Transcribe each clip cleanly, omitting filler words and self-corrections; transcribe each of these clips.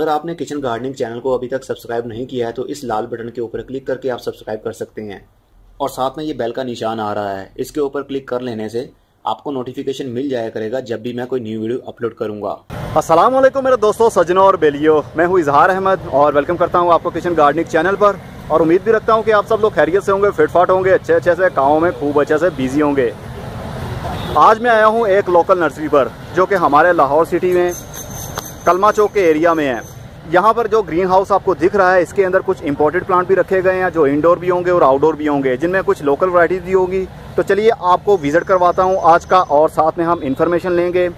अगर आपने kitchen gardening channel को अभी तक सब्सक्राइब नहीं किया है तो इस लाल बटन के ऊपर क्लिक करके आप सब्सक्राइब कर सकते हैं और साथ में ये बेल का निशान आ रहा है, इसके ऊपर क्लिक कर लेने से आपको नोटिफिकेशन मिल जाया करेगा जब भी मैं कोई न्यू वीडियो अपलोड करूंगा। अस्सलाम वालेकुम मेरे दोस्तों, सज्जनों और बेलियो, मैं हूं इजहार अहमद और वेलकम करता हूं आपको किचन गार्डनिंग चैनल पर। और उम्मीद भी रखता हूं कि आप सब लोग खैरियत से होंगे, फिटफाट होंगे, अच्छे से कामों में खूब अच्छे से बिजी होंगे। आज मैं आया हूं एक लोकल नर्सरी पर जो कि हमारे लाहौर सिटी में कलमा चौक के एरिया में है। यहाँ पर जो ग्रीन हाउस आपको दिख रहा है इसके अंदर कुछ इंपोर्टेड प्लांट भी रखे गए हैं जो इंडोर भी होंगे और आउटडोर भी होंगे, जिनमें कुछ लोकल वैरायटीज भी होगी। तो चलिए आपको विजिट करवाता हूँ आज का, और साथ में हम इंफॉर्मेशन लेंगे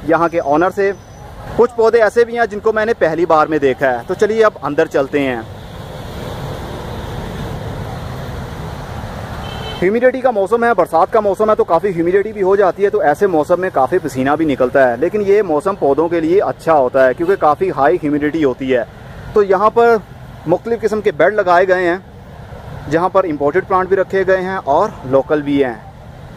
यहाँ के ऑनर से। कुछ पौधे ऐसे भी हैं जिनको मैंने पहली बार में देखा है। तो चलिए अब अंदर चलते हैं। ह्यूमिडिटी का मौसम है, बरसात का मौसम है, तो काफ़ी ह्यूमिडिटी भी हो जाती है, तो ऐसे मौसम में काफ़ी पसीना भी निकलता है। लेकिन ये मौसम पौधों के लिए अच्छा होता है क्योंकि काफ़ी हाई ह्यूमिडिटी होती है। तो यहाँ पर मुख्तलिफ़ किस्म के बेड लगाए गए हैं जहाँ पर इंपोर्टेड प्लांट भी रखे गए हैं और लोकल भी हैं।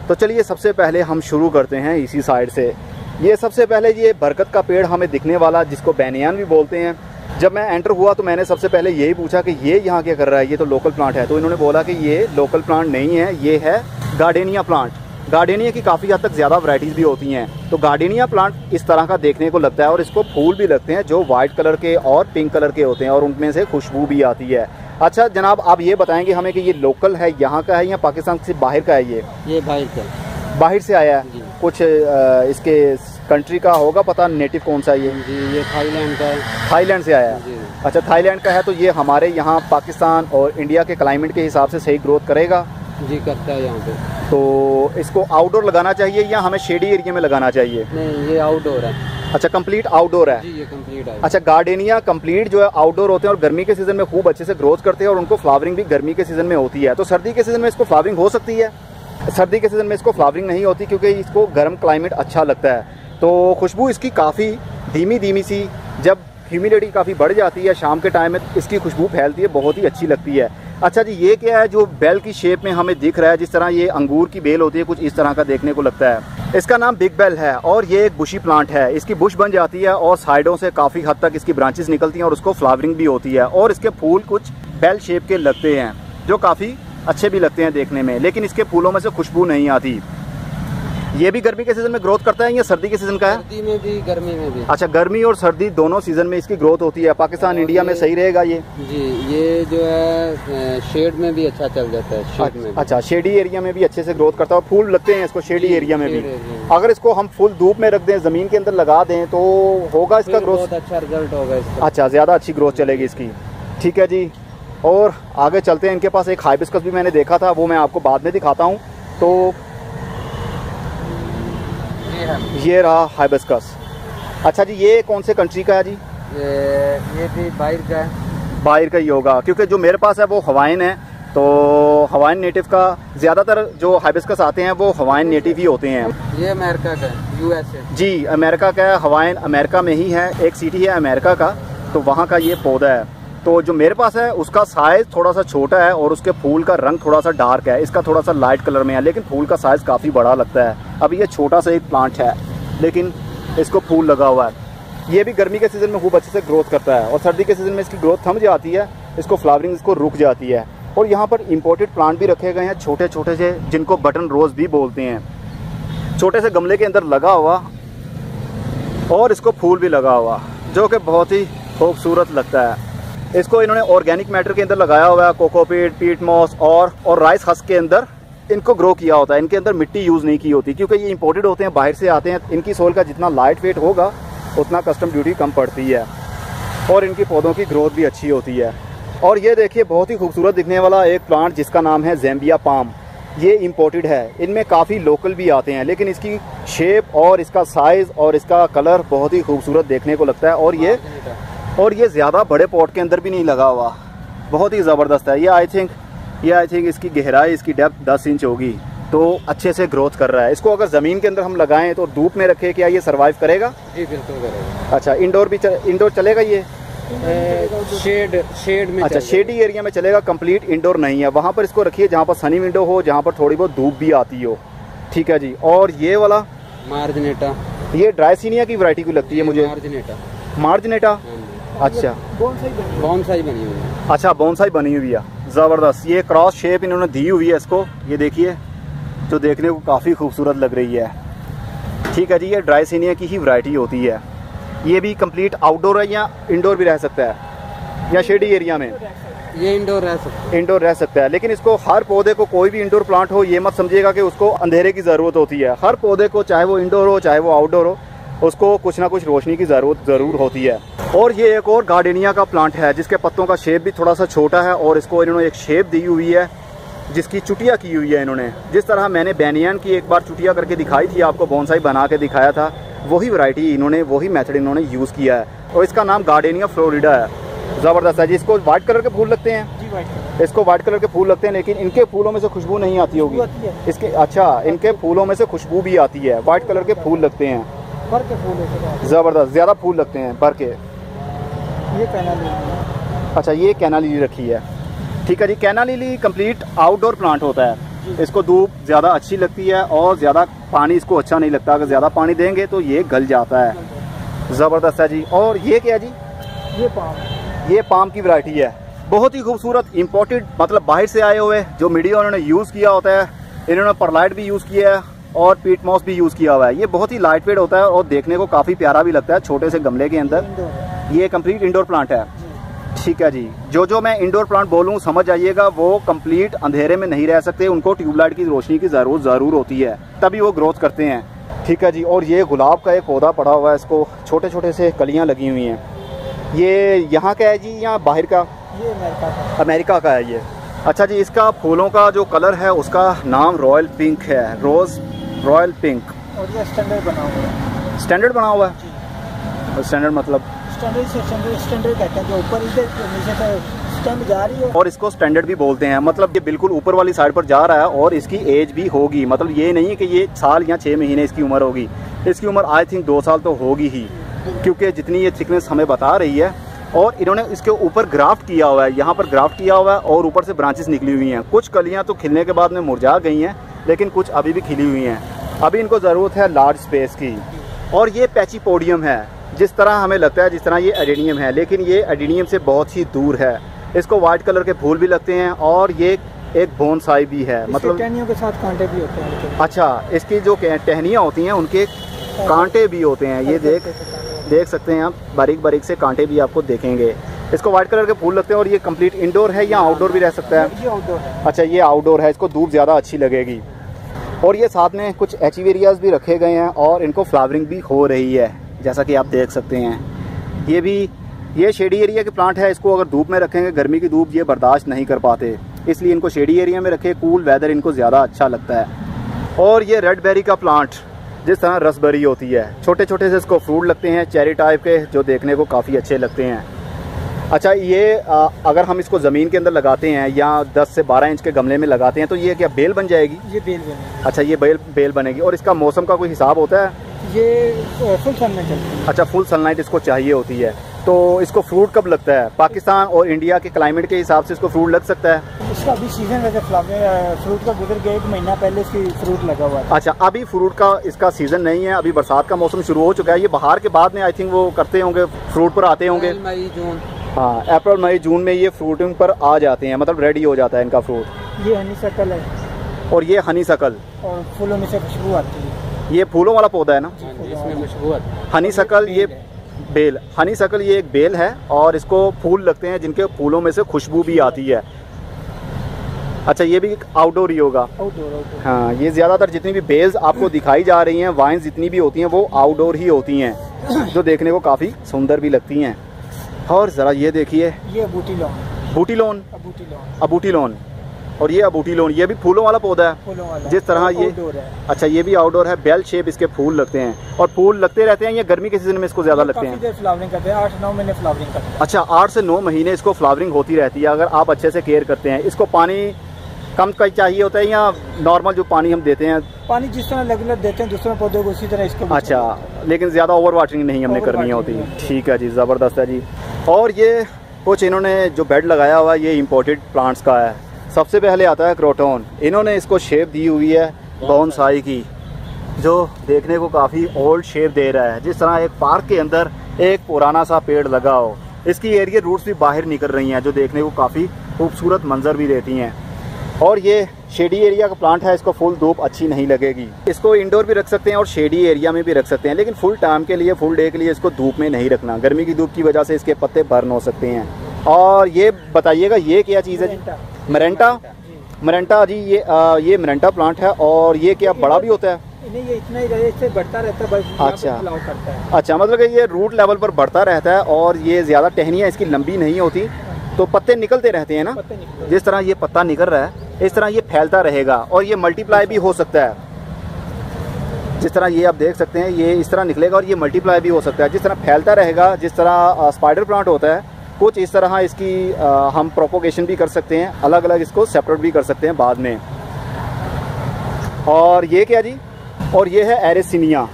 तो चलिए सबसे पहले हम शुरू करते हैं इसी साइड से। ये सबसे पहले ये बरकत का पेड़ हमें दिखने वाला, जिसको बैनियान भी बोलते हैं। जब मैं एंटर हुआ तो मैंने सबसे पहले यही पूछा कि ये यहाँ क्या कर रहा है, ये तो लोकल प्लांट है। तो इन्होंने बोला कि ये लोकल प्लांट नहीं है, ये है गार्डेनिया प्लांट। गार्डेनिया की काफ़ी हद तक ज़्यादा वैरायटीज़ भी होती हैं। तो गार्डेनिया प्लांट इस तरह का देखने को लगता है और इसको फूल भी लगते हैं जो वाइट कलर के और पिंक कलर के होते हैं और उनमें से खुशबू भी आती है। अच्छा जनाब, आप ये बताएंगे हमें कि ये लोकल है, यहाँ का है या पाकिस्तान से बाहर का है? ये बाहर का, बाहर से आया है। कुछ इसके कंट्री का होगा पता, नेटिव कौन सा है ये? जी ये थाईलैंड का है। थाईलैंड से आया है। अच्छा थाईलैंड का है, तो ये हमारे यहाँ पाकिस्तान और इंडिया के क्लाइमेट के हिसाब से सही ग्रोथ करेगा? जी करता है यहाँ पे। तो इसको आउटडोर लगाना चाहिए या हमें शेडी एरिया में लगाना चाहिए? नहीं, ये आउटडोर है। अच्छा कंप्लीट आउटडोर है। जी ये कंप्लीट है। अच्छा गार्डेनिया कंप्लीट जो है आउटडोर होते हैं और गर्मी के सीजन में खूब अच्छे से ग्रोथ करते हैं और उनको फ्लावरिंग भी गर्मी के सीजन में होती है। तो सर्दी के सीजन में इसको फ्लावरिंग हो सकती है? सर्दी के सीजन में इसको फ्लावरिंग नहीं होती क्योंकि इसको गर्म क्लाइमेट अच्छा लगता है। तो खुशबू इसकी काफ़ी धीमी सी, जब ह्यूमिडिटी काफ़ी बढ़ जाती है शाम के टाइम में इसकी खुशबू फैलती है, बहुत ही अच्छी लगती है। अच्छा जी, ये क्या है जो बेल की शेप में हमें दिख रहा है, जिस तरह ये अंगूर की बेल होती है कुछ इस तरह का देखने को लगता है। इसका नाम बिग बेल है और ये एक बुशी प्लांट है। इसकी बुश बन जाती है और साइडों से काफ़ी हद तक इसकी ब्रांचेस निकलती हैं और उसको फ्लावरिंग भी होती है और इसके फूल कुछ बेल शेप के लगते हैं जो काफ़ी अच्छे भी लगते हैं देखने में, लेकिन इसके फूलों में से खुशबू नहीं आती। ये भी गर्मी के सीजन में ग्रोथ करता है या सर्दी के सीजन का है? सर्दी में भी, गर्मी में भी। अच्छा गर्मी और सर्दी दोनों सीजन में इसकी ग्रोथ होती है। पाकिस्तान इंडिया में सही रहेगा ये? जी ये जो है शेड में भी अच्छा चल जाता है, शेड में। अच्छा शेडी एरिया में भी अच्छे से ग्रोथ करता है और फूल लगते हैं इसको शेडी एरिया में भी। अगर इसको हम फुल धूप में रख दें, जमीन के अंदर लगा दें तो होगा इसका ग्रोथ? बहुत अच्छा रिजल्ट होगा इसका। अच्छा ज़्यादा अच्छी ग्रोथ चलेगी इसकी। ठीक है जी, और आगे चलते हैं। इनके पास एक हाइबिस्कस भी मैंने देखा था, वो मैं आपको बाद में दिखाता हूँ। तो ये रहा हाइबिस्कस। अच्छा जी, ये कौन से कंट्री का है जी? ये भी बाहर का है। बाहर का ही होगा क्योंकि जो मेरे पास है वो हवाइन है। तो हवाइन नेटिव का ज़्यादातर जो हाइबिस्कस आते हैं वो हवाइन नेटिव ही होते हैं। ये अमेरिका का है, यूएसए। जी अमेरिका का है, हवाइन अमेरिका में ही है, एक सिटी है अमेरिका का, तो वहाँ का ये पौधा है। तो जो मेरे पास है उसका साइज़ थोड़ा सा छोटा है और उसके फूल का रंग थोड़ा सा डार्क है। इसका थोड़ा सा लाइट कलर में है लेकिन फूल का साइज़ काफ़ी बड़ा लगता है। अभी ये छोटा सा एक प्लांट है लेकिन इसको फूल लगा हुआ है। ये भी गर्मी के सीज़न में खूब अच्छे से ग्रोथ करता है और सर्दी के सीज़न में इसकी ग्रोथ थम जाती है, इसको फ्लावरिंग इसको रुक जाती है। और यहाँ पर इम्पोर्टेड प्लांट भी रखे गए हैं छोटे छोटे से, जिनको बटन रोज़ भी बोलते हैं। छोटे से गमले के अंदर लगा हुआ और इसको फूल भी लगा हुआ जो कि बहुत ही खूबसूरत लगता है। इसको इन्होंने ऑर्गेनिक मैटर के अंदर लगाया हुआ है, कोकोपीट, पीट मॉस और राइस हस्क के अंदर इनको ग्रो किया होता है। इनके अंदर मिट्टी यूज़ नहीं की होती क्योंकि ये इंपोर्टेड होते हैं, बाहर से आते हैं। इनकी सोल का जितना लाइट वेट होगा उतना कस्टम ड्यूटी कम पड़ती है और इनकी पौधों की ग्रोथ भी अच्छी होती है। और ये देखिए बहुत ही खूबसूरत दिखने वाला एक प्लांट जिसका नाम है ज़ैम्बिया पाम। ये इंपोर्टेड है, इनमें काफ़ी लोकल भी आते हैं लेकिन इसकी शेप और इसका साइज़ और इसका कलर बहुत ही खूबसूरत देखने को लगता है। और ये ज़्यादा बड़े पॉट के अंदर भी नहीं लगा हुआ, बहुत ही ज़बरदस्त है। ये आई थिंक इसकी गहराई, इसकी डेप्थ 10 इंच होगी, तो अच्छे से ग्रोथ कर रहा है। इसको अगर ज़मीन के अंदर हम लगाएं तो धूप में रखें, क्या ये सर्वाइव करेगा? जी बिल्कुल करेगा। अच्छा इंडोर चलेगा ये? शेड में। अच्छा शेडी एरिया में चलेगा, कंप्लीट इंडोर नहीं है। वहाँ पर इसको रखिए जहाँ पर सनी विंडो हो, जहाँ पर थोड़ी बहुत धूप भी आती हो। ठीक है जी। और ये वाला मार्जिनेटा, ये ड्राई सीनिया की वैरायटी की लगती है मुझे। मार्जिनेटा। अच्छा, बोनसाई बनी हुई है। अच्छा बोनसाई बनी हुई है, ज़बरदस्त। ये क्रॉस शेप इन्होंने दी हुई है इसको, ये देखिए, जो देखने को काफ़ी खूबसूरत लग रही है। ठीक है जी, ये ड्राइसिनिया की ही वैरायटी होती है। ये भी कंप्लीट आउटडोर है या इंडोर भी रह सकता है, या शेडी एरिया में? ये इंडोर रह सकता है। इंडोर रह सकता है, लेकिन इसको हर पौधे को, कोई भी इंडोर प्लांट हो, ये मत समझिएगा कि उसको अंधेरे की ज़रूरत होती है। हर पौधे को, चाहे वो इंडोर हो चाहे वो आउटडोर हो, उसको कुछ ना कुछ रोशनी की ज़रूरत ज़रूर होती है। और ये एक और गार्डेनिया का प्लांट है जिसके पत्तों का शेप भी थोड़ा सा छोटा है, और इसको इन्होंने एक शेप दी हुई है जिसकी चुटिया की हुई है इन्होंने। जिस तरह मैंने बैनियन की एक बार चुटिया करके दिखाई थी आपको, बोनसाई बना के दिखाया था, वही वैरायटी इन्होंने, वही मेथड इन्होंने यूज़ किया है। और इसका नाम गार्डेनिया फ्लोरिडा है। ज़बरदस्त है जी। इसको वाइट कलर के फूल लगते हैं जी, वाइट। इसको वाइट कलर के फूल लगते हैं, लेकिन इनके फूलों में से खुशबू नहीं आती होगी इसके। अच्छा, इनके फूलों में से खुशबू भी आती है, वाइट कलर के फूल लगते हैं, भर के फूल है। ज़बरदस्त, ज़्यादा फूल लगते हैं भर के। ये कैना लिली। अच्छा, ये कैना लिली रखी है। ठीक है जी। कैना लिली कंप्लीट आउटडोर प्लांट होता है। इसको धूप ज़्यादा अच्छी लगती है और ज़्यादा पानी इसको अच्छा नहीं लगता। अगर ज़्यादा पानी देंगे तो ये गल जाता है। ज़बरदस्त है जी। और ये क्या जी? ये पाम की वैरायटी है, बहुत ही खूबसूरत, इम्पोर्टेड, मतलब बाहर से आए हुए जो मीडिया उन्होंने यूज़ किया होता है। इन्होंने परलाइट भी यूज़ किया है और पीट मॉस भी यूज़ किया हुआ है। ये बहुत ही लाइट वेट होता है और देखने को काफ़ी प्यारा भी लगता है छोटे से गमले के अंदर। ये कंप्लीट इंडोर प्लांट है। ठीक है जी। जो मैं इंडोर प्लांट बोलूँ समझ जाइएगा, वो कंप्लीट अंधेरे में नहीं रह सकते, उनको ट्यूबलाइट की रोशनी की ज़रूर होती है, तभी वो ग्रोथ करते हैं। ठीक है जी। और ये गुलाब का एक पौधा पड़ा हुआ है, इसको छोटे छोटे से कलियाँ लगी हुई हैं। ये यहाँ का है जी या बाहर का? ये अमेरिका का है ये। अच्छा जी। इसका फूलों का जो कलर है उसका नाम रॉयल पिंक है, रोज़ रॉयल पिंक। और ये स्टैंडर्ड बना हुआ है। स्टैंडर्ड बना हुआ है? स्टैंडर्ड मतलब स्टैंडर्ड कहते हैं, जो ऊपर इधर नीचे से स्टैंड जा रही है, और इसको स्टैंडर्ड भी बोलते हैं। मतलब ये बिल्कुल ऊपर वाली साइड पर जा रहा है और इसकी एज भी होगी, मतलब ये नहीं है कि ये साल या 6 महीने इसकी उम्र होगी। इसकी उम्र आई थिंक 2 साल तो होगी ही, क्योंकि जितनी ये थिकनेस हमें बता रही है। और इन्होंने इसके ऊपर ग्राफ्ट किया हुआ है, यहाँ पर ग्राफ्ट किया हुआ है और ऊपर से ब्रांचेस निकली हुई हैं। कुछ कलियाँ तो खिलने के बाद में मुरझा गई हैं, लेकिन कुछ अभी भी खिली हुई हैं। अभी इनको ज़रूरत है लार्ज स्पेस की। और ये पैचीपोडियम है, जिस तरह हमें लगता है जिस तरह ये एडेनियम है, लेकिन ये एडेनियम से बहुत ही दूर है। इसको वाइट कलर के फूल भी लगते हैं और ये एक बोनसाई भी है, मतलब टहनियों के साथ कांटे भी होते हैं। अच्छा, इसकी जो टहनियाँ होती हैं उनके कांटे भी होते हैं। ये देख सकते हैं आप, बारीक बारीक से कांटे भी आपको देखेंगे। इसको वाइट कलर के फूल लगते हैं। और ये कंप्लीट इंडोर है या आउटडोर भी रह सकता है? ये आउटडोर है। अच्छा, ये आउटडोर है, इसको धूप ज़्यादा अच्छी लगेगी। और ये साथ में कुछ एचिवेरियाज भी रखे गए हैं और इनको फ्लावरिंग भी हो रही है, जैसा कि आप देख सकते हैं। ये शेडी एरिया के प्लांट है। इसको अगर धूप में रखेंगे, गर्मी की धूप ये बर्दाश्त नहीं कर पाते, इसलिए इनको शेडी एरिया में रखे, कूल वेदर इनको ज़्यादा अच्छा लगता है। और ये रेड बेरी का प्लांट, जिस तरह रसबेरी होती है, छोटे छोटे से इसको फ्रूट लगते हैं चेरी टाइप के, जो देखने को काफ़ी अच्छे लगते हैं। अच्छा, ये अगर हम इसको ज़मीन के अंदर लगाते हैं या 10 से 12 इंच के गमले में लगाते हैं तो ये क्या बेल बन जाएगी? ये बेल बनेगी। अच्छा, ये बेल बनेगी। और इसका मौसम का कोई हिसाब होता है? ये फुल सनलाइट चलती है। अच्छा, फुल सनलाइट इसको चाहिए होती है। तो इसको फ्रूट कब लगता है? पाकिस्तान और इंडिया के क्लाइमेट के हिसाब से इसको फ्रूट लग सकता है? इसका अभी सीजन वैसे फ्रूट का गुजर गया, 1 महीना पहले इसकी फ्रूट लगा हुआ है। अच्छा, अभी फ्रूट का इसका सीजन नहीं है, अभी बरसात का मौसम शुरू हो चुका है। ये बाहर के बाद में आई थिंक वो करते होंगे, फ्रूट पर आते होंगे। मई जून, हाँ, अप्रैल मई जून में ये फ्रूटिंग पर आ जाते हैं, मतलब रेडी हो जाता है इनका फ्रूट। ये हनी सकल है। और ये हनी सकल, और फूलों में से खुशबू आती है। ये फूलों वाला पौधा है ना? इसमें खुशबू आती है। हनी सकल, ये बेल, हनी सकल ये एक बेल है और इसको फूल लगते हैं जिनके फूलों में से खुशबू भी आती है। अच्छा, ये भी आउटडोर ही होगा? आउटडोर। हाँ, ये ज़्यादातर जितनी भी बेल्स आपको दिखाई जा रही हैं, वाइन्स जितनी भी होती हैं, वो आउटडोर ही होती हैं, जो देखने को काफ़ी सुंदर भी लगती हैं। और ज़रा ये देखिए, ये अबूटी लोन। अबूटी लोन। और ये अबूटी लोन, ये भी फूलों वाला पौधा है, फूलों वाला। जिस तरह ये अच्छा, ये भी आउटडोर है। बेल शेप इसके फूल लगते हैं और फूल लगते रहते हैं। ये गर्मी के सीजन में इसको ज़्यादा लगते हैं। फ्लावरिंग करते हैं, 8-9 महीने फ्लावरिंग करते हैं। अच्छा, 8 से 9 महीने इसको फ्लावरिंग होती रहती है, अगर आप अच्छे से केयर करते हैं। इसको पानी कम का चाहिए होता है या नॉर्मल जो पानी हम देते हैं? पानी जिस तरह रेगुलर देते हैं दूसरे पौधों को, उसी तरह इसको। अच्छा, लेकिन ज़्यादा ओवर वाटरिंग नहीं हमने करनी होती। ठीक है जी, ज़बरदस्त है जी। और ये कुछ इन्होंने जो बेड लगाया हुआ है, ये इम्पोर्टेड प्लांट्स का है। सबसे पहले आता है क्रोटोन। इन्होंने इसको शेप दी हुई है बोनसाई की, जो देखने को काफ़ी ओल्ड शेप दे रहा है, जिस तरह एक पार्क के अंदर एक पुराना सा पेड़ लगा हो, इसकी एरिया रूट्स भी बाहर निकल रही हैं, जो देखने को काफ़ी खूबसूरत मंजर भी देती हैं। और ये शेडी एरिया का प्लांट है, इसको फुल धूप अच्छी नहीं लगेगी। इसको इंडोर भी रख सकते हैं और शेडी एरिया में भी रख सकते हैं, लेकिन फुल टाइम के लिए, फुल डे के लिए इसको धूप में नहीं रखना। गर्मी की धूप की वजह से इसके पत्ते बर्न हो सकते हैं। और ये बताइएगा ये क्या चीज़ है जी? मरेंटा। मरेंटा जी, ये मरेंटा प्लांट है। और ये क्या बड़ा भी होता है? नहीं, ये इतना ही रहे, इससे बढ़ता रहता है। अच्छा करता है। अच्छा, मतलब कि ये रूट लेवल पर बढ़ता रहता है और ये ज़्यादा टहनियाँ इसकी लंबी नहीं होती, तो पत्ते निकलते रहते हैं ना। जिस तरह ये पत्ता निकल रहा है इस तरह ये फैलता रहेगा और ये मल्टीप्लाई भी हो सकता है। जिस तरह ये आप देख सकते हैं, ये इस तरह निकलेगा और ये मल्टीप्लाई भी हो सकता है। जिस तरह फैलता रहेगा, जिस तरह स्पाइडर प्लांट होता है, कुछ इस तरह इसकी हम प्रोपोगेशन भी कर सकते हैं, अलग अलग इसको सेपरेट भी कर सकते हैं बाद में। और ये क्या जी? और ये है एरिसिनिया।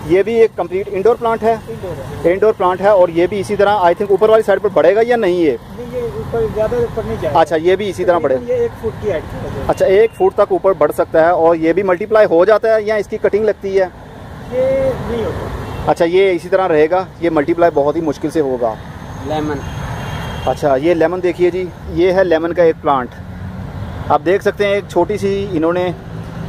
ये भी एक कंप्लीट इंडोर प्लांट है। इंडोर प्लांट है और ये भी इसी तरह आई थिंक ऊपर वाली साइड पर बढ़ेगा या नहीं? ये ऊपर ज़्यादा ऊपर नहीं जाएगा। अच्छा, ये भी इसी तरह बढ़ेगा। ये 1 फुट की हाइट है। अच्छा, 1 फुट तक ऊपर बढ़ सकता है। और ये भी मल्टीप्लाई हो जाता है या इसकी कटिंग लगती है? ये नहीं होता। अच्छा, ये इसी तरह रहेगा, ये मल्टीप्लाई बहुत ही मुश्किल से होगा। लेमन। अच्छा, ये लेमन देखिए जी, ये है लेमन का एक प्लांट। आप देख सकते हैं एक छोटी सी इन्होंने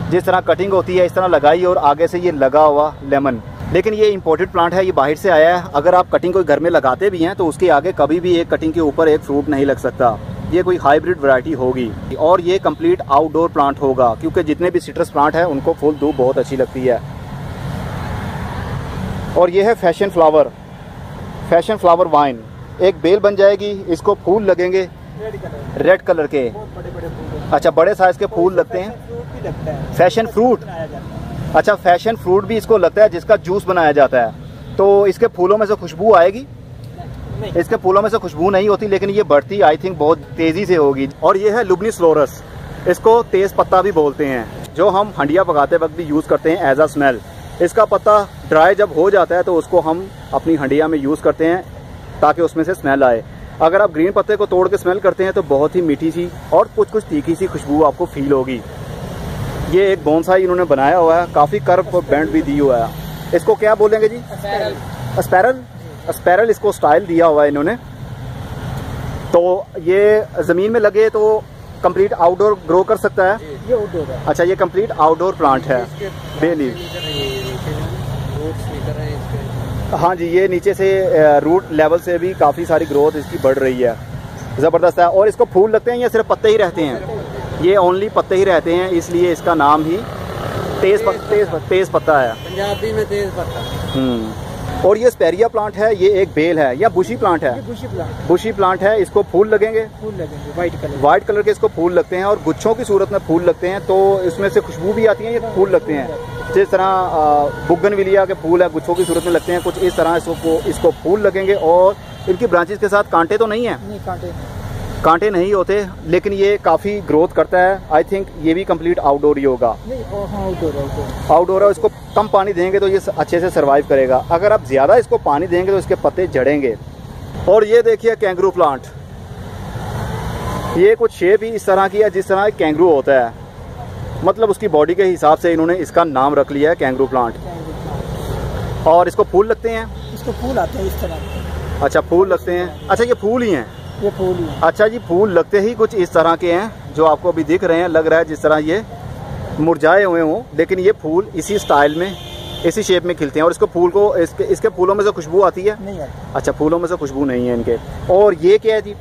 जिस तरह कटिंग होती है इस तरह लगाई और आगे से ये लगा हुआ लेमन। लेकिन ये इंपोर्टेड प्लांट है, ये बाहर से आया है। अगर आप कटिंग कोई घर में लगाते भी हैं तो उसके आगे कभी भी एक कटिंग के ऊपर एक फ्रूट नहीं लग सकता। ये कोई हाइब्रिड वैरायटी होगी और ये कंप्लीट आउटडोर प्लांट होगा, क्योंकि जितने भी सिट्रस प्लांट हैं उनको फुल धूप बहुत अच्छी लगती है। और ये है फैशन फ्लावर वाइन। एक बेल बन जाएगी, इसको फूल लगेंगे रेड कलर के। अच्छा, बड़े साइज के फूल लगते हैं। Fashion fruit. अच्छा, फैशन फ्रूट भी इसको लगता है जिसका जूस बनाया जाता है। तो इसके फूलों में से खुशबू आएगी? इसके फूलों में से खुशबू नहीं होती, लेकिन ये बढ़ती आई थिंक बहुत तेज़ी से होगी। और ये है लुबनिस फ्लोरस, इसको तेज़ पत्ता भी बोलते हैं, जो हम हंडिया पकाते वक्त भी यूज़ करते हैं एज अ स्मेल। इसका पत्ता ड्राई जब हो जाता है तो उसको हम अपनी हंडिया में यूज़ करते हैं ताकि उसमें से स्मेल आए। अगर आप ग्रीन पत्ते को तोड़ के स्मेल करते हैं तो बहुत ही मीठी सी और कुछ तीखी सी खुशबू आपको फील होगी। ये एक बोनसाई इन्होंने बनाया हुआ है, काफ़ी कर्व और बैंड भी दी हुआ है। इसको क्या बोलेंगे जी? स्पैरल इसको स्टाइल दिया हुआ है इन्होंने। तो ये ज़मीन में लगे तो कंप्लीट आउटडोर ग्रो कर सकता है। ये आउटडोर है। अच्छा, ये कंप्लीट आउटडोर प्लांट है। बेली, हाँ जी, ये नीचे से रूट लेवल से भी काफ़ी सारी ग्रोथ इसकी बढ़ रही है, ज़बरदस्त है। और इसको फूल लगते हैं या सिर्फ पत्ते ही रहते हैं? ये ओनली पत्ते ही रहते हैं, इसलिए इसका नाम ही तेज पत्ता है, पंजाबी में तेज पत्ता। और ये स्पेरिया प्लांट है, ये एक बेल है या बुशी प्लांट है? बुशी प्लांट है। इसको फूल लगेंगे वाइट कलर के इसको फूल लगते हैं और गुच्छों की सूरत में फूल लगते हैं, तो इसमें से खुशबू भी आती है। ये फूल लगते हैं जिस तरह बुगनविलिया के फूल है, गुच्छों की सूरत में लगते हैं, कुछ इस तरह इसको फूल लगेंगे। और इनकी ब्रांचेस के साथ कांटे तो नहीं है? कांटे नहीं होते, लेकिन ये काफ़ी ग्रोथ करता है। आई थिंक ये भी कंप्लीट आउटडोर ही होगा। आउटडोर है। इसको कम पानी देंगे तो ये अच्छे से सरवाइव करेगा। अगर आप ज़्यादा इसको पानी देंगे तो इसके पत्ते झड़ेंगे। और ये देखिए कैंगरू प्लांट, ये कुछ शेप ही इस तरह की है जिस तरह कैंगरू होता है, मतलब उसकी बॉडी के हिसाब से इन्होंने इसका नाम रख लिया है कैंगरू प्लांट। और इसको फूल लगते हैं? इसको फूल आते हैं इस तरह। अच्छा, फूल लगते हैं। अच्छा, ये फूल ही हैं? ये फूल ही। अच्छा जी, फूल लगते ही कुछ इस तरह के हैं जो आपको अभी दिख रहे हैं। लग रहा है जिस तरह ये मुरझाए हुए हों, लेकिन ये फूल इसी स्टाइल में, इसी शेप में खिलते हैं। और इसको फूल को इसके फूलों में से खुशबू आती है? नहीं आती। अच्छा, फूलों में से खुशबू नहीं है इनके। और ये क्या है जी? ये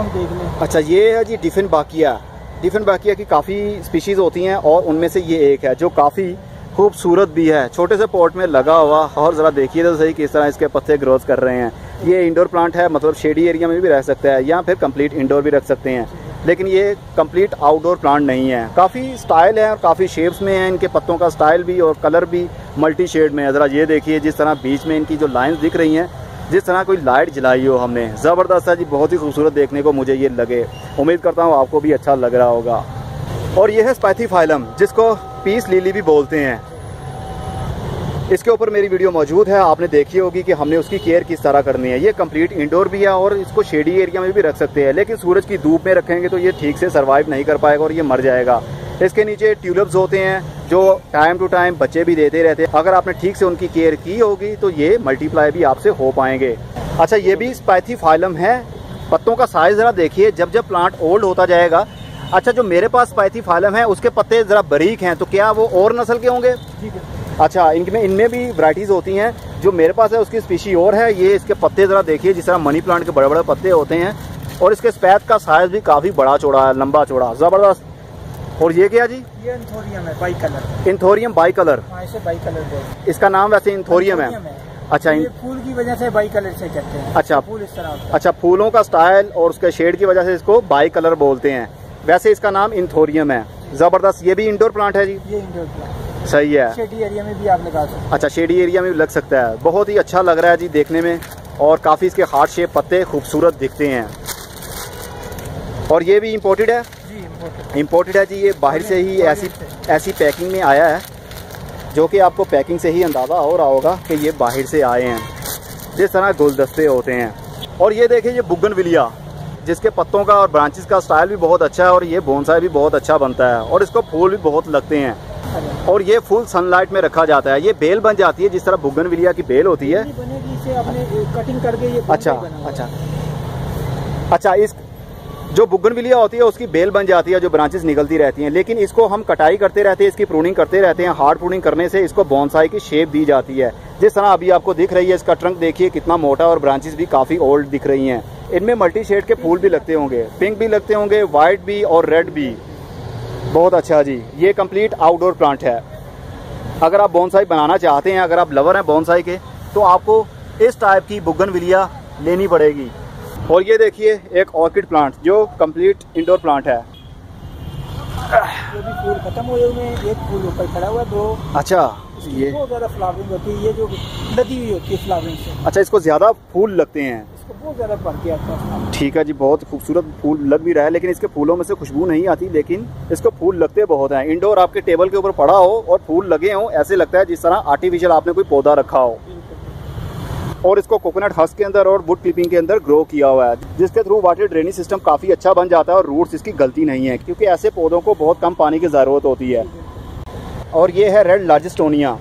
देख लें। अच्छा, ये है जी डिफिन बाकिया। डिफिन बाकिया की काफ़ी स्पीशीज़ होती हैं और उनमें से ये एक है जो काफ़ी खूबसूरत भी है, छोटे से पॉट में लगा हुआ। और ज़रा देखिए तो सही किस तरह इसके पत्ते ग्रोथ कर रहे हैं। ये इंडोर प्लांट है, मतलब शेडी एरिया में भी रह सकता है या फिर कंप्लीट इंडोर भी रख सकते हैं, लेकिन ये कंप्लीट आउटडोर प्लांट नहीं है। काफ़ी स्टाइल है और काफ़ी शेप्स में है, इनके पत्तों का स्टाइल भी और कलर भी मल्टी शेड में है। ज़रा ये देखिए जिस तरह बीच में इनकी जो लाइन्स दिख रही हैं, जिस तरह कोई लाइट जलाई हो हमने, ज़बरदस्त है जी, बहुत ही खूबसूरत देखने को मुझे ये लगे। उम्मीद करता हूँ आपको भी अच्छा लग रहा होगा। और ये है स्पैथीफाइलम, जिसको पीस लिली भी बोलते हैं। इसके ऊपर मेरी वीडियो मौजूद है, आपने देखी होगी कि हमने उसकी केयर किस तरह करनी है। ये कंप्लीट इंडोर भी है और इसको शेडी एरिया में भी रख सकते हैं, लेकिन सूरज की धूप में रखेंगे तो ये ठीक से सर्वाइव नहीं कर पाएगा और ये मर जाएगा। इसके नीचे ट्यूलिप्स होते हैं, जो टाइम टू टाइम बच्चे भी देते रहते हैं। अगर आपने ठीक से उनकी केयर की होगी तो ये मल्टीप्लाई भी आपसे हो पाएंगे। अच्छा, ये भी स्पाइथीफाइलम है। पत्तों का साइज ज़रा देखिए जब जब प्लांट ओल्ड होता जाएगा। अच्छा, जो मेरे पास स्पाइथीफाइलम है उसके पत्ते ज़रा बारीक हैं, तो क्या वो और नस्ल के होंगे? अच्छा, इनमें भी वैराइटीज़ होती हैं। जो मेरे पास है उसकी स्पीशी और है। ये इसके पत्ते ज़रा देखिए, जिस तरह मनी प्लांट के बड़े बड़े पत्ते होते हैं, और इसके स्पैथ का साइज भी काफ़ी बड़ा चौड़ा है, लंबा चौड़ा, ज़बरदस्त। और ये क्या जी? ये इंथोरियम है, बाई कलर। इंथोरियम बाई कलर, इसे बाई कलर बोलते इसका नाम वैसे इंथोरियम है। अच्छा, ये फूल की वजह से बाई कलर से कहते हैं। अच्छा, फूल इस तरह होता है। अच्छा, फूलों का स्टाइल और उसके शेड की वजह से इसको बाई कलर बोलते हैं। वैसे इसका नाम इंथोरियम है। ज़बरदस्त। ये भी इंडोर प्लांट है जी? ये इंडोर प्लांट सही है। शेडी एरिया में भी आप लगा सकते हैं। अच्छा, शेडी एरिया में भी लग सकता है। बहुत ही अच्छा लग रहा है जी देखने में, और काफ़ी इसके हार्ट शेप पत्ते खूबसूरत दिखते हैं। और ये भी इम्पोर्टेड है जी? इम्पोर्टेड है जी। ये बाहर से ही ऐसी पैकिंग में आया है, जो कि आपको पैकिंग से ही अंदाज़ा हो रहा होगा कि ये बाहर से आए हैं। जिस तरह गुलदस्ते होते हैं। और ये देखिए, ये बुगनविलिया, जिसके पत्तों का और ब्रांचेस का स्टाइल भी बहुत अच्छा है, और ये बोनसाई भी बहुत अच्छा बनता है, और इसको फूल भी बहुत लगते हैं। और ये फुल सनलाइट में रखा जाता है। ये बेल बन जाती है, जिस तरह बुगनविलिया की बेल होती है। बनेगी, इसे आपने कटिंग करके ये अच्छा, इस जो बुगनविलिया होती है उसकी बेल बन जाती है, जो ब्रांचेस निकलती रहती हैं। लेकिन इसको हम कटाई करते रहते हैं, इसकी प्रूनिंग करते रहते हैं। हार्ड प्रूनिंग करने से इसको बोनसाई की शेप दी जाती है। जिस तरह अभी आपको दिख रही है, इसका ट्रंक देखिए कितना मोटा, और ब्रांचेस भी काफ़ी ओल्ड दिख रही हैं। इनमें मल्टी शेड के फूल भी लगते होंगे, पिंक भी लगते होंगे, वाइट भी और रेड भी। बहुत अच्छा जी। ये कंप्लीट आउटडोर प्लांट है। अगर आप बोनसाई बनाना चाहते हैं, अगर आप लवर हैं बोनसाई के, तो आपको इस टाइप की बुगनविलिया लेनी पड़ेगी। और ये देखिए एक ऑर्किड प्लांट, जो कंप्लीट इंडोर प्लांट है। ये भी फूल खत्म हुए हुए हैं, एक फूल ऊपर खड़ा हुआ है, 2। अच्छा, ये बहुत ज़्यादा फ्लावरिंग होती है, ये जो लदी हुई होती है फ्लावरिंग से। अच्छा, इसको ज़्यादा फूल लगते हैं। इसको बहुत ज़्यादा भर के आता है। ठीक है जी, बहुत खूबसूरत फूल लग भी रहा है, लेकिन इसके फूलों में से खुशबू नहीं आती, लेकिन इसको फूल लगते बहुत हैं। इंडोर आपके टेबल के ऊपर पड़ा हो और फूल लगे हों, ऐसे लगता है जिस तरह आर्टिफिशियल आपने कोई पौधा रखा हो। और इसको कोकोनट हस्क के अंदर और वुड क्लिपिंग के अंदर ग्रो किया हुआ है, जिसके थ्रू वाटर ड्रेनेज सिस्टम काफ़ी अच्छा बन जाता है, और रूट्स इसकी गलती नहीं है, क्योंकि ऐसे पौधों को बहुत कम पानी की ज़रूरत होती है। और ये है रेड लार्जिस्टोनिया।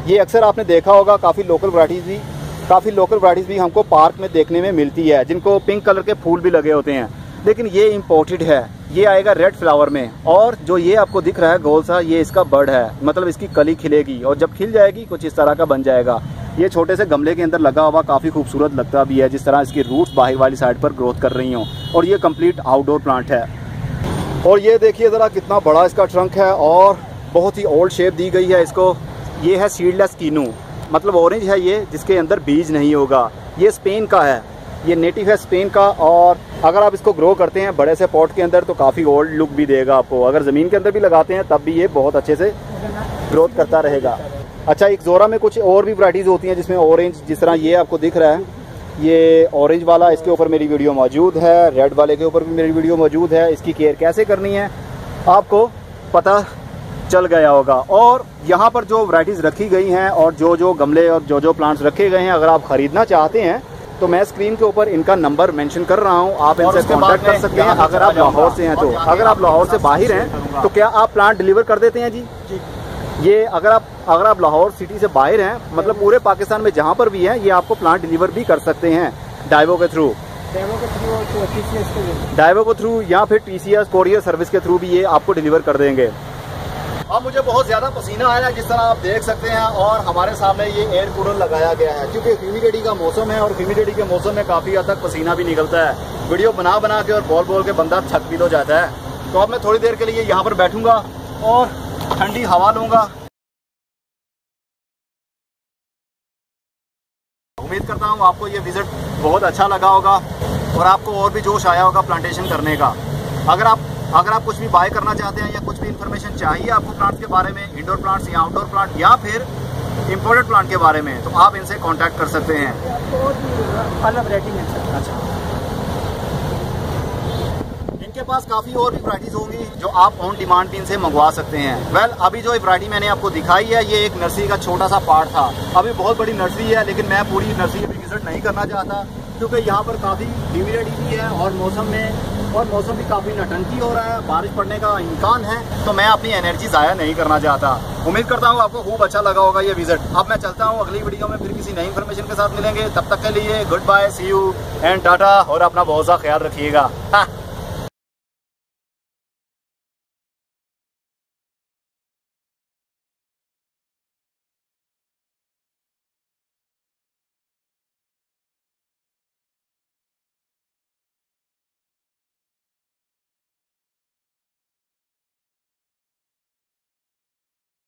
ये अक्सर आपने देखा होगा, काफ़ी लोकल वैराइटीज़ भी हमको पार्क में देखने में मिलती है, जिनको पिंक कलर के फूल भी लगे होते हैं। लेकिन ये इम्पोर्टेड है। ये आएगा रेड फ्लावर में। और जो ये आपको दिख रहा है गोल सा, ये इसका बर्ड है, मतलब इसकी कली खिलेगी, और जब खिल जाएगी कुछ इस तरह का बन जाएगा। ये छोटे से गमले के अंदर लगा हुआ काफ़ी खूबसूरत लगता भी है, जिस तरह इसकी रूट्स बाहर वाली साइड पर ग्रोथ कर रही हों। और ये कंप्लीट आउटडोर प्लांट है। और ये देखिए ज़रा कितना बड़ा इसका ट्रंक है, और बहुत ही ओल्ड शेप दी गई है इसको। ये है सीडलेस कीनू, मतलब ऑरेंज है ये, जिसके अंदर बीज नहीं होगा। ये स्पेन का है, ये नेटिव है स्पेन का। और अगर आप इसको ग्रो करते हैं बड़े से पॉट के अंदर, तो काफ़ी ओल्ड लुक भी देगा आपको। अगर ज़मीन के अंदर भी लगाते हैं तब भी ये बहुत अच्छे से ग्रोथ करता रहेगा। अच्छा, एक जोरा में कुछ और भी वैराइटीज़ होती हैं, जिसमें ऑरेंज, जिस तरह ये आपको दिख रहा है, ये ऑरेंज वाला, इसके ऊपर मेरी वीडियो मौजूद है। रेड वाले के ऊपर भी मेरी वीडियो मौजूद है। इसकी केयर कैसे करनी है आपको पता चल गया होगा। और यहाँ पर जो वैराइटीज़ रखी गई हैं, और जो गमले और जो प्लांट्स रखे गए हैं, अगर आप ख़रीदना चाहते हैं तो मैं स्क्रीन के ऊपर इनका नंबर मेंशन कर रहा हूँ, आप इनसे कांटेक्ट कर सकते हैं। अगर आप लाहौर से हैं तो, अगर आप लाहौर से बाहर हैं तो क्या आप प्लांट डिलीवर कर देते हैं जी? ये अगर आप लाहौर सिटी से बाहर हैं, मतलब पूरे पाकिस्तान में जहाँ पर भी हैं, ये आपको प्लांट डिलीवर भी कर सकते हैं डाइवो के थ्रू, या फिर TCS कोरियर सर्विस के थ्रू भी ये आपको डिलीवर कर देंगे। अब मुझे बहुत ज़्यादा पसीना आया, जिस तरह आप देख सकते हैं। और हमारे सामने ये एयर कूलर लगाया गया है, क्योंकि ह्यूमिडिटी का मौसम है, और ह्यूमिडिटी के मौसम में काफ़ी हद तक पसीना भी निकलता है। वीडियो बना के और बोल के बंदा थक भी तो जाता है। तो अब मैं थोड़ी देर के लिए यहाँ पर बैठूंगा और ठंडी हवा लूँगा। उम्मीद करता हूँ आपको ये विजिट बहुत अच्छा लगा होगा, और आपको और भी जोश आया होगा प्लांटेशन करने का। अगर आप कुछ भी बाय करना चाहते हैं, या कुछ भी इन्फॉर्मेशन चाहिए आपको प्लांट्स के बारे में, इंडोर प्लांट्स या आउटडोर प्लांट, या फिर इम्पोर्टेड प्लांट के बारे में, तो आप इनसे कांटेक्ट कर सकते हैं। अच्छा, इनके पास काफ़ी और भी वैराइटीज़ होंगी, जो आप ऑन डिमांड भी इनसे मंगवा सकते हैं। अभी जो वैरायटी मैंने आपको दिखाई है, ये एक नर्सरी का छोटा सा पार्ट था। अभी बहुत बड़ी नर्सरी है, लेकिन मैं पूरी नर्सरी अभी विजिट नहीं करना चाहता, क्योंकि यहाँ पर काफ़ी ह्यूमिडिटी भी है, और मौसम में और मौसम भी काफ़ी नटंकी हो रहा है, बारिश पड़ने का इम्कान है, तो मैं अपनी एनर्जी ज़ाया नहीं करना चाहता। उम्मीद करता हूँ आपको खूब अच्छा लगा होगा ये विजिट। अब मैं चलता हूँ, अगली वीडियो में फिर किसी नई इन्फॉर्मेशन के साथ मिलेंगे। तब तक के लिए goodbye, see you and tata, और अपना बहुत सा ख्याल रखिएगा।